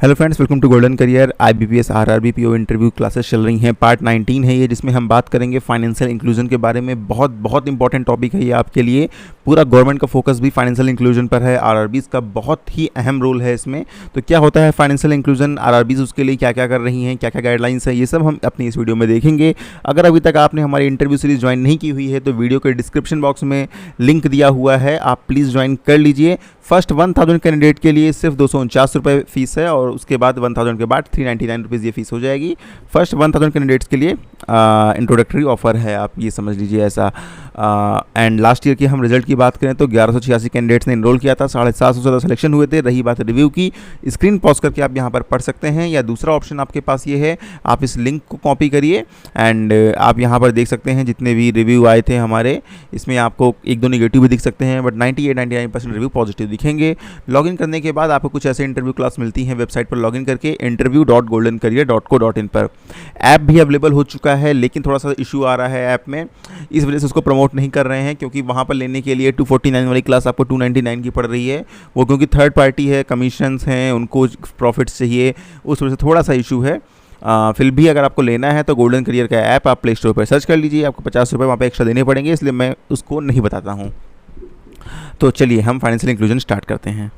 Hello friends, welcome to golden career. IBPS RRB PO interview classes चल रही हैं। Part 19 है ये, जिसमें हम बात करेंगे फाइनेंशियल इंक्लूजन के बारे में। बहुत बहुत इंपॉर्टेंट टॉपिक है ये आपके लिए। पूरा गवर्नमेंट का फोकस भी फाइनेंशियल इंक्लूजन पर है। आरआरबीज़ का बहुत ही अहम रोल है इसमें। तो क्या होता है फाइनेंशियल इंक्लूजन, आरआरबीज़ उसके लिए क्या क्या कर रही हैं, क्या क्या गाइडलाइंस है, ये सब हम अपनी इस वीडियो में देखेंगे। अगर अभी तक आपने हमारी इंटरव्यू सीरीज ज्वाइन नहीं की हुई है तो वीडियो के डिस्क्रिप्शन बॉक्स में लिंक दिया हुआ है, आप प्लीज़ ज्वाइन कर लीजिए। फर्स्ट 1000 कैंडिडेट के लिए सिर्फ 249 रुपये फीस है और उसके बाद 1000 के बाद 399 रुपीज़ ये फीस हो जाएगी। फर्स्ट 1000 कैंडिडेट्स के लिए इंट्रोडक्टरी ऑफर है, आप ये समझ लीजिए ऐसा। एंड लास्ट ईयर की हम रिजल्ट की बात करें तो 1186 कैंडिडेट्स ने इनरोल किया था, 750 से ज़्यादा सिलेक्शन हुए थे। रही बात रिव्यू की, स्क्रीन पॉज करके आप यहाँ पर पढ़ सकते हैं, या दूसरा ऑप्शन आपके पास ये है, आप इस लिंक को कॉपी करिए एंड आप यहाँ पर देख सकते हैं जितने भी रिव्यू आए थे हमारे। इसमें आपको एक दो नेगेटिव भी दिख सकते हैं, बट 98-99% रिव्यू पॉजिटिव दिखेंगे। लॉगिन करने के बाद आपको कुछ ऐसे इंटरव्यू क्लास मिलती हैं वेबसाइट पर लॉगिन करके, interview.goldencareer.co.in पर। ऐप भी अवेलेबल हो चुका है, लेकिन थोड़ा सा इशू आ रहा है ऐप में, इस वजह से उसको प्रमोट नहीं कर रहे हैं, क्योंकि वहाँ पर लेने के लिए 249 वाली क्लास आपको 299 की पड़ रही है। वो क्योंकि थर्ड पार्टी है, कमीशंस हैं, उनको प्रॉफिट्स चाहिए, उस वजह से थोड़ा सा इशू है। फिर भी अगर आपको लेना है तो गोल्डन करियर का ऐप आप प्ले स्टोर पर सर्च कर लीजिए। आपको 50 रुपये वहाँ पर एक्स्ट्रा देने पड़ेंगे, इसलिए मैं उसको नहीं बताता हूँ। तो चलिए हम फाइनेंशियल इंक्लूजन स्टार्ट करते हैं।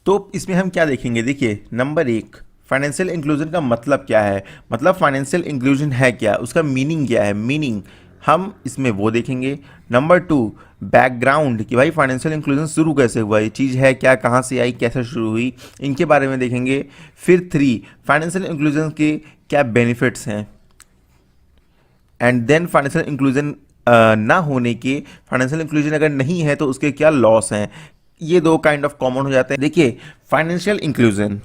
तो इसमें हम क्या देखेंगे, देखिए नंबर 1, फाइनेंशियल इंक्लूजन का मतलब क्या है, मतलब फाइनेंशियल इंक्लूजन है क्या, उसका मीनिंग क्या है, मीनिंग हम इसमें वो देखेंगे। नंबर 2, बैकग्राउंड, कि भाई फाइनेंशियल इंक्लूजन शुरू कैसे हुआ, ये चीज़ है क्या, कहाँ से आई, कैसे शुरू हुई, इनके बारे में देखेंगे। फिर 3, फाइनेंशियल इंक्लूजन के क्या बेनिफिट्स हैं, एंड देन फाइनेंशियल इंक्लूजन ना होने के, फाइनेंशियल इंक्लूजन अगर नहीं है तो उसके क्या लॉस हैं। ये दो काइंड ऑफ कॉमन हो जाते हैं। देखिए फाइनेंशियल इंक्लूजन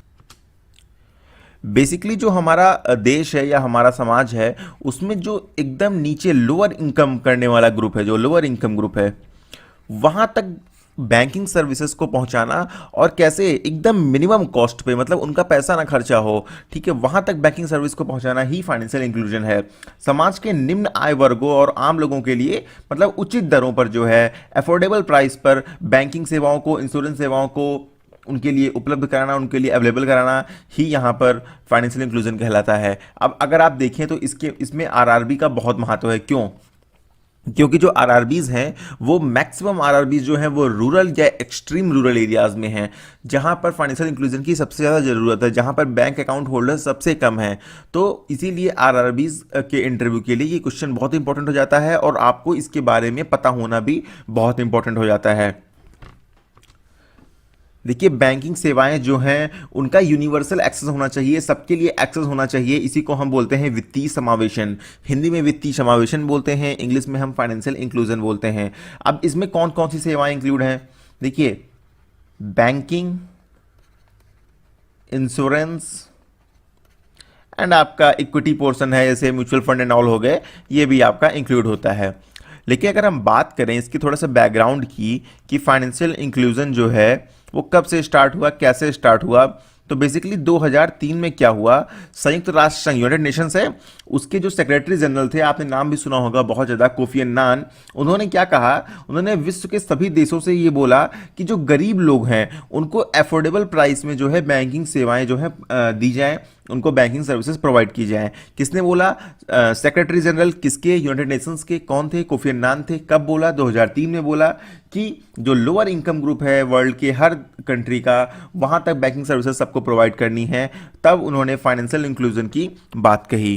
बेसिकली जो हमारा देश है या हमारा समाज है, उसमें जो एकदम नीचे लोअर इनकम करने वाला ग्रुप है, जो लोअर इनकम ग्रुप है, वहाँ तक बैंकिंग सर्विसेज को पहुंचाना, और कैसे एकदम मिनिमम कॉस्ट पे, मतलब उनका पैसा ना खर्चा हो, ठीक है, वहां तक बैंकिंग सर्विस को पहुंचाना ही फाइनेंशियल इंक्लूजन है। समाज के निम्न आय वर्गों और आम लोगों के लिए, मतलब उचित दरों पर जो है, अफोर्डेबल प्राइस पर बैंकिंग सेवाओं को, इंश्योरेंस सेवाओं को उनके लिए उपलब्ध कराना, उनके लिए अवेलेबल कराना ही यहाँ पर फाइनेंशियल इंक्लूजन कहलाता है। अब अगर आप देखें तो इसमें आरआरबी का बहुत महत्व है। क्यों? क्योंकि जो आरआरबीज हैं, वो मैक्सिमम आरआरबीज जो हैं वो रूरल या एक्सट्रीम रूरल एरियाज में हैं, जहां पर फाइनेंशियल इंक्लूजन की सबसे ज़्यादा ज़रूरत है, जहां पर बैंक अकाउंट होल्डर सबसे कम है। तो इसीलिए आरआरबीज के इंटरव्यू के लिए ये क्वेश्चन बहुत इंपॉर्टेंट हो जाता है, और आपको इसके बारे में पता होना भी बहुत इंपॉर्टेंट हो जाता है। देखिए बैंकिंग सेवाएं जो हैं उनका यूनिवर्सल एक्सेस होना चाहिए, सबके लिए एक्सेस होना चाहिए। इसी को हम बोलते हैं वित्तीय समावेशन। हिंदी में वित्तीय समावेशन बोलते हैं, इंग्लिश में हम फाइनेंशियल इंक्लूजन बोलते हैं। अब इसमें कौन कौन सी सेवाएं इंक्लूड हैं, देखिए बैंकिंग, इंश्योरेंस, एंड आपका इक्विटी पोर्शन है, जैसे म्यूचुअल फंड एंड ऑल हो गए, ये भी आपका इंक्लूड होता है। लेकिन अगर हम बात करें इसकी थोड़ा सा बैकग्राउंड की, कि फाइनेंशियल इंक्लूजन जो है वो कब से स्टार्ट हुआ, कैसे स्टार्ट हुआ, तो बेसिकली 2003 में क्या हुआ, संयुक्त राष्ट्र संघ, यूनाइटेड नेशंस है, उसके जो सेक्रेटरी जनरल थे, आपने नाम भी सुना होगा बहुत ज़्यादा, कोफी अन्नान, उन्होंने क्या कहा, उन्होंने विश्व के सभी देशों से ये बोला कि जो गरीब लोग हैं उनको अफोर्डेबल प्राइस में जो है बैंकिंग सेवाएं जो है दी जाएं, उनको बैंकिंग सर्विसेज प्रोवाइड की जाएं। किसने बोला? सेक्रेटरी जनरल किसके? यूनाइटेड नेशंस के। कौन थे? कोफी अन्नान थे। कब बोला? 2003 में बोला कि जो लोअर इनकम ग्रुप है वर्ल्ड के हर कंट्री का, वहां तक बैंकिंग सर्विसेज सबको प्रोवाइड करनी है। तब उन्होंने फाइनेंशियल इंक्लूजन की बात कही।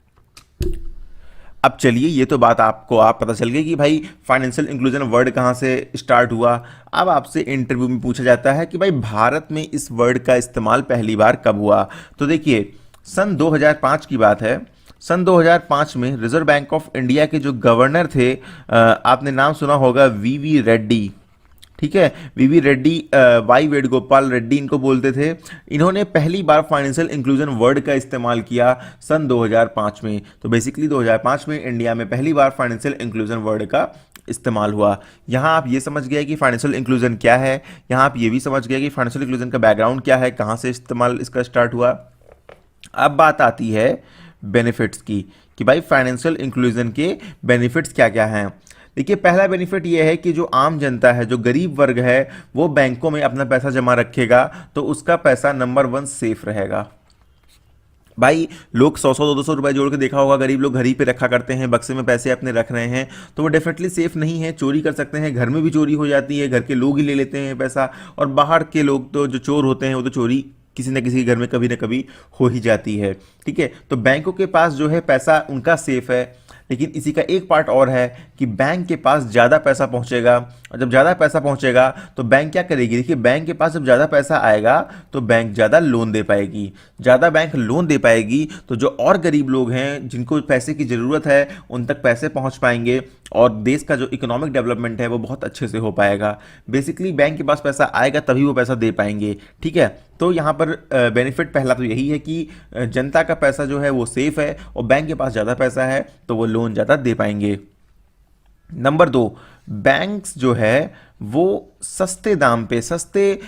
अब चलिए, ये तो बात आपको पता चल गई कि भाई फाइनेंशियल इंक्लूजन वर्ड कहाँ से स्टार्ट हुआ। अब आपसे इंटरव्यू में पूछा जाता है कि भाई भारत में इस वर्ड का इस्तेमाल पहली बार कब हुआ। तो देखिए सन 2005 की बात है। सन 2005 में रिजर्व बैंक ऑफ इंडिया के जो गवर्नर थे, आपने नाम सुना होगा, वीवी रेड्डी, ठीक है, वीवी रेड्डी, वाई वेणुगोपाल रेड्डी इनको बोलते थे। इन्होंने पहली बार फाइनेंशियल इंक्लूजन वर्ड का इस्तेमाल किया सन 2005 में। तो बेसिकली 2005 में इंडिया में पहली बार फाइनेंशियल इंक्लूजन वर्ड का इस्तेमाल हुआ। यहाँ आप ये समझ गए कि फाइनेंशियल इंक्लूजन क्या है, यहाँ आप ये भी समझ गए कि फाइनेंशियल इंक्लूजन का बैकग्राउंड क्या है, कहाँ से इस्तेमाल इसका स्टार्ट हुआ। अब बात आती है बेनिफिट्स की, कि भाई फाइनेंशियल इंक्लूजन के बेनिफिट्स क्या क्या हैं। देखिए पहला बेनिफिट ये है कि जो आम जनता है, जो गरीब वर्ग है, वो बैंकों में अपना पैसा जमा रखेगा तो उसका पैसा नंबर वन सेफ रहेगा। भाई लोग 100-100 200 रुपए जोड़ के देखा होगा, गरीब लोग घर ही पे रखा करते हैं, बक्से में पैसे अपने रख रहे हैं, तो वो डेफिनेटली सेफ नहीं है, चोरी कर सकते हैं, घर में भी चोरी हो जाती है, घर के लोग ही ले लेते हैं पैसा, और बाहर के लोग तो जो चोर होते हैं वो तो चोरी किसी न किसी घर में कभी ना कभी हो ही जाती है। ठीक है, तो बैंकों के पास जो है पैसा उनका सेफ है। लेकिन इसी का एक पार्ट और है कि बैंक के पास ज़्यादा पैसा पहुंचेगा, और जब ज़्यादा पैसा पहुंचेगा तो बैंक क्या करेगी? देखिए बैंक के पास जब ज़्यादा पैसा आएगा तो बैंक ज़्यादा लोन दे पाएगी, ज़्यादा बैंक लोन दे पाएगी तो जो और गरीब लोग हैं जिनको पैसे की ज़रूरत है उन तक पैसे पहुंच पाएंगे, और देश का जो इकोनॉमिक डेवलपमेंट है वो बहुत अच्छे से हो पाएगा। बेसिकली बैंक के पास पैसा आएगा तभी वो पैसा दे पाएंगे। ठीक है, तो यहाँ पर बेनिफिट पहला तो यही है कि जनता का पैसा जो है वो सेफ है, और बैंक के पास ज़्यादा पैसा है तो वो लोन ज़्यादा दे पाएंगे। नंबर दो, बैंक्स जो है वो सस्ते दाम पे, सस्ते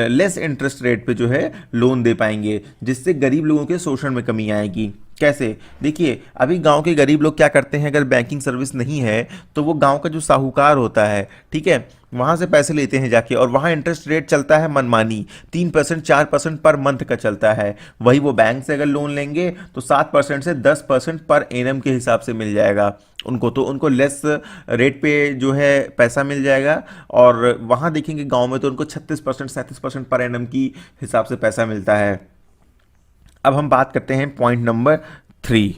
लेस इंटरेस्ट रेट पे जो है लोन दे पाएंगे, जिससे गरीब लोगों के शोषण में कमी आएगी। कैसे? देखिए अभी गांव के गरीब लोग क्या करते हैं, अगर बैंकिंग सर्विस नहीं है तो वो गांव का जो साहूकार होता है, ठीक है, वहाँ से पैसे लेते हैं जाके, और वहाँ इंटरेस्ट रेट चलता है मनमानी, 3% 4% पर मंथ का चलता है। वही वो बैंक से अगर लोन लेंगे तो 7% से 10% पर एनम के हिसाब से मिल जाएगा उनको, तो उनको लेस रेट पे जो है पैसा मिल जाएगा। और वहाँ देखेंगे गांव में तो उनको 36% 37% पर एनम की हिसाब से पैसा मिलता है। अब हम बात करते हैं पॉइंट नंबर 3।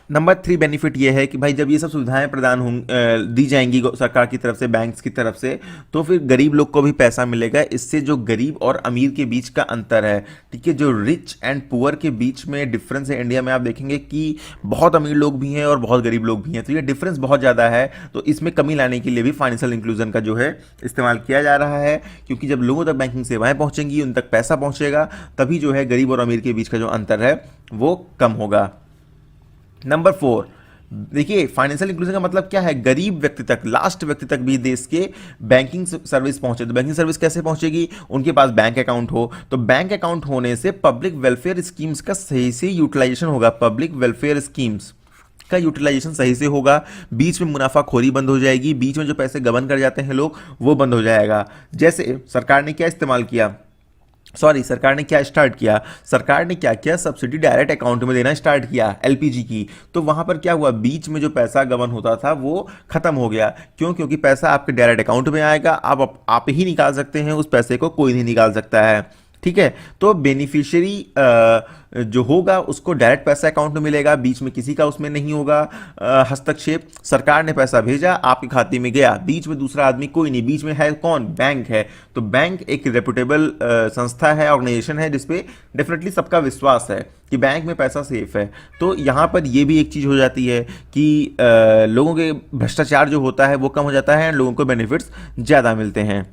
नंबर 3 बेनिफिट ये है कि भाई जब ये सब सुविधाएं प्रदान दी जाएंगी सरकार की तरफ से, बैंक्स की तरफ से, तो फिर गरीब लोग को भी पैसा मिलेगा। इससे जो गरीब और अमीर के बीच का अंतर है, ठीक है, जो रिच एंड पुअर के बीच में डिफरेंस है इंडिया में, आप देखेंगे कि बहुत अमीर लोग भी हैं और बहुत गरीब लोग भी हैं, तो ये डिफरेंस बहुत ज़्यादा है। तो इसमें कमी लाने के लिए भी फाइनेंशियल इंक्लूजन का जो है इस्तेमाल किया जा रहा है, क्योंकि जब लोगों तक बैंकिंग सेवाएं पहुंचेंगी, उन तक पैसा पहुंचेगा, तभी जो है गरीब और अमीर के बीच का जो अंतर है वो कम होगा। नंबर 4, देखिए फाइनेंशियल इंक्लूजन का मतलब क्या है? गरीब व्यक्ति तक, लास्ट व्यक्ति तक भी देश के बैंकिंग सर्विस पहुंचे। तो बैंकिंग सर्विस कैसे पहुंचेगी? उनके पास बैंक अकाउंट हो, तो बैंक अकाउंट होने से पब्लिक वेलफेयर स्कीम्स का सही से यूटिलाइजेशन होगा, पब्लिक वेलफेयर स्कीम्स का यूटिलाइजेशन सही से होगा, बीच में मुनाफाखोरी बंद हो जाएगी, बीच में जो पैसे गबन कर जाते हैं लोग वो बंद हो जाएगा। जैसे सरकार ने क्या इस्तेमाल किया, सरकार ने क्या स्टार्ट किया, सरकार ने क्या किया, सब्सिडी डायरेक्ट अकाउंट में देना स्टार्ट किया एलपीजी की। तो वहां पर क्या हुआ, बीच में जो पैसा गबन होता था वो खत्म हो गया। क्यों? क्योंकि पैसा आपके डायरेक्ट अकाउंट में आएगा, आप ही निकाल सकते हैं, उस पैसे को कोई नहीं निकाल सकता है। ठीक है, तो बेनिफिशियरी जो होगा उसको डायरेक्ट पैसा अकाउंट में मिलेगा, बीच में किसी का उसमें नहीं होगा हस्तक्षेप। सरकार ने पैसा भेजा, आपके खाते में गया, बीच में दूसरा आदमी कोई नहीं, बीच में है कौन? बैंक है। तो बैंक एक रेपुटेबल संस्था है, ऑर्गेनाइजेशन है, जिसपे डेफिनेटली सबका विश्वास है कि बैंक में पैसा सेफ है। तो यहाँ पर ये भी एक चीज़ हो जाती है कि लोगों के भ्रष्टाचार जो होता है वो कम हो जाता है, लोगों को बेनिफिट्स ज़्यादा मिलते हैं।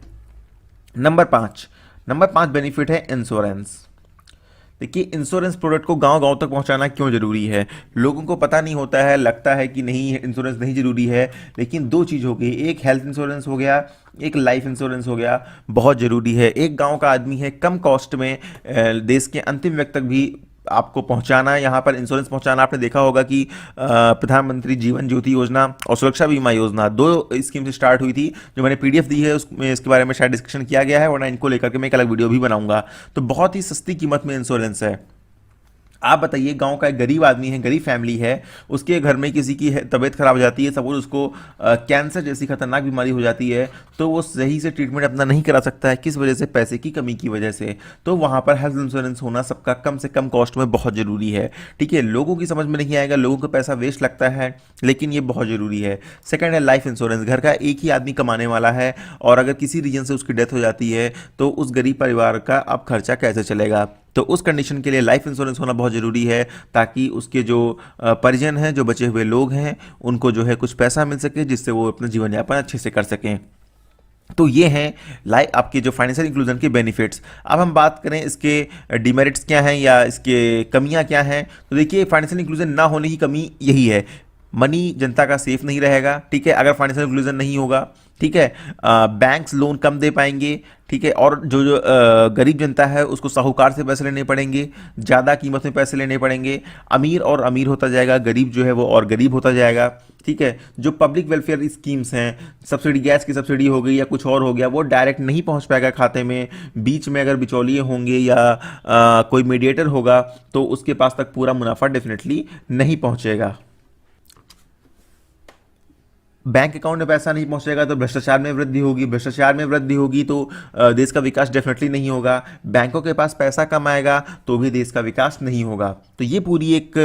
नंबर 5 बेनिफिट है इंश्योरेंस। देखिए इंश्योरेंस प्रोडक्ट को गांव गांव तक पहुंचाना क्यों जरूरी है? लोगों को पता नहीं होता है, लगता है कि नहीं इंश्योरेंस नहीं जरूरी है, लेकिन दो चीज़ हो गई, एक हेल्थ इंश्योरेंस हो गया, एक लाइफ इंश्योरेंस हो गया, बहुत ज़रूरी है। एक गांव का आदमी है, कम कॉस्ट में देश के अंतिम व्यक्ति तक भी आपको पहुंचाना, यहाँ पर इंश्योरेंस पहुंचाना। आपने देखा होगा कि प्रधानमंत्री जीवन ज्योति योजना और सुरक्षा बीमा योजना, दो स्कीम से स्टार्ट हुई थी। जो मैंने पीडीएफ दी है उसमें इसके बारे में शायद डिस्कशन किया गया है, वरना इनको लेकर के मैं एक अलग वीडियो भी बनाऊंगा। तो बहुत ही सस्ती कीमत में इंश्योरेंस है। आप बताइए, गांव का एक गरीब आदमी है, गरीब फैमिली है, उसके घर में किसी की तबीयत खराब हो जाती है, सपोज उसको कैंसर जैसी खतरनाक बीमारी हो जाती है, तो वो सही से ट्रीटमेंट अपना नहीं करा सकता है। किस वजह से? पैसे की कमी की वजह से। तो वहाँ पर हेल्थ इंश्योरेंस होना सबका कम से कम कॉस्ट में बहुत ज़रूरी है। ठीक है, लोगों की समझ में नहीं आएगा, लोगों को पैसा वेस्ट लगता है, लेकिन ये बहुत ज़रूरी है। सेकेंड है लाइफ इंश्योरेंस। घर का एक ही आदमी कमाने वाला है, और अगर किसी रीजन से उसकी डेथ हो जाती है तो उस गरीब परिवार का अब खर्चा कैसे चलेगा? तो उस कंडीशन के लिए लाइफ इंश्योरेंस होना बहुत ज़रूरी है, ताकि उसके जो परिजन हैं, जो बचे हुए लोग हैं, उनको जो है कुछ पैसा मिल सके, जिससे वो अपना जीवन यापन अच्छे से कर सकें। तो ये हैं आपके जो फाइनेंशियल इंक्लूजन के बेनिफिट्स। अब हम बात करें इसके डिमेरिट्स क्या हैं या इसके कमियां क्या हैं। तो देखिए फाइनेंशियल इंक्लूजन ना होने की कमी यही है, मनी जनता का सेफ नहीं रहेगा। ठीक है, अगर फाइनेंशियल इंक्लूजन नहीं होगा ठीक है। बैंक्स लोन कम दे पाएंगे, ठीक है। और जो जो गरीब जनता है उसको साहूकार से पैसे लेने पड़ेंगे, ज़्यादा कीमत में पैसे लेने पड़ेंगे। अमीर और अमीर होता जाएगा, गरीब जो है वो और गरीब होता जाएगा, ठीक है। जो पब्लिक वेलफेयर स्कीम्स हैं, सब्सिडी, गैस की सब्सिडी हो गई या कुछ और हो गया, वो डायरेक्ट नहीं पहुंच पाएगा खाते में। बीच में अगर बिचौलिए होंगे या कोई मीडिएटर होगा तो उसके पास तक पूरा मुनाफा डेफिनेटली नहीं पहुंचेगा। बैंक अकाउंट में पैसा नहीं पहुंचेगा तो भ्रष्टाचार में वृद्धि होगी, भ्रष्टाचार में वृद्धि होगी तो देश का विकास डेफिनेटली नहीं होगा। बैंकों के पास पैसा कम आएगा तो भी देश का विकास नहीं होगा। तो ये पूरी एक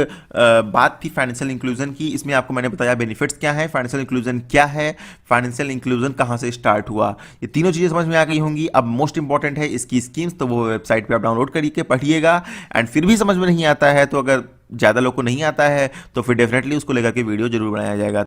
बात थी फाइनेंशियल इंक्लूजन की। इसमें आपको मैंने बताया बेनिफिट्स क्या है, फाइनेंशियल इंक्लूजन क्या है, फाइनेंशियल इंक्लूजन कहाँ से स्टार्ट हुआ। ये तीनों चीज़ें समझ में आ गई होंगी। अब मोस्ट इंपॉर्टेंट है इसकी स्कीम्स, तो वो वेबसाइट पर आप डाउनलोड करिए, पढ़िएगा। एंड फिर भी समझ में नहीं आता है तो, अगर ज़्यादा लोग को नहीं आता है तो फिर डेफिनेटली उसको लेकर के वीडियो जरूर बनाया जाएगा।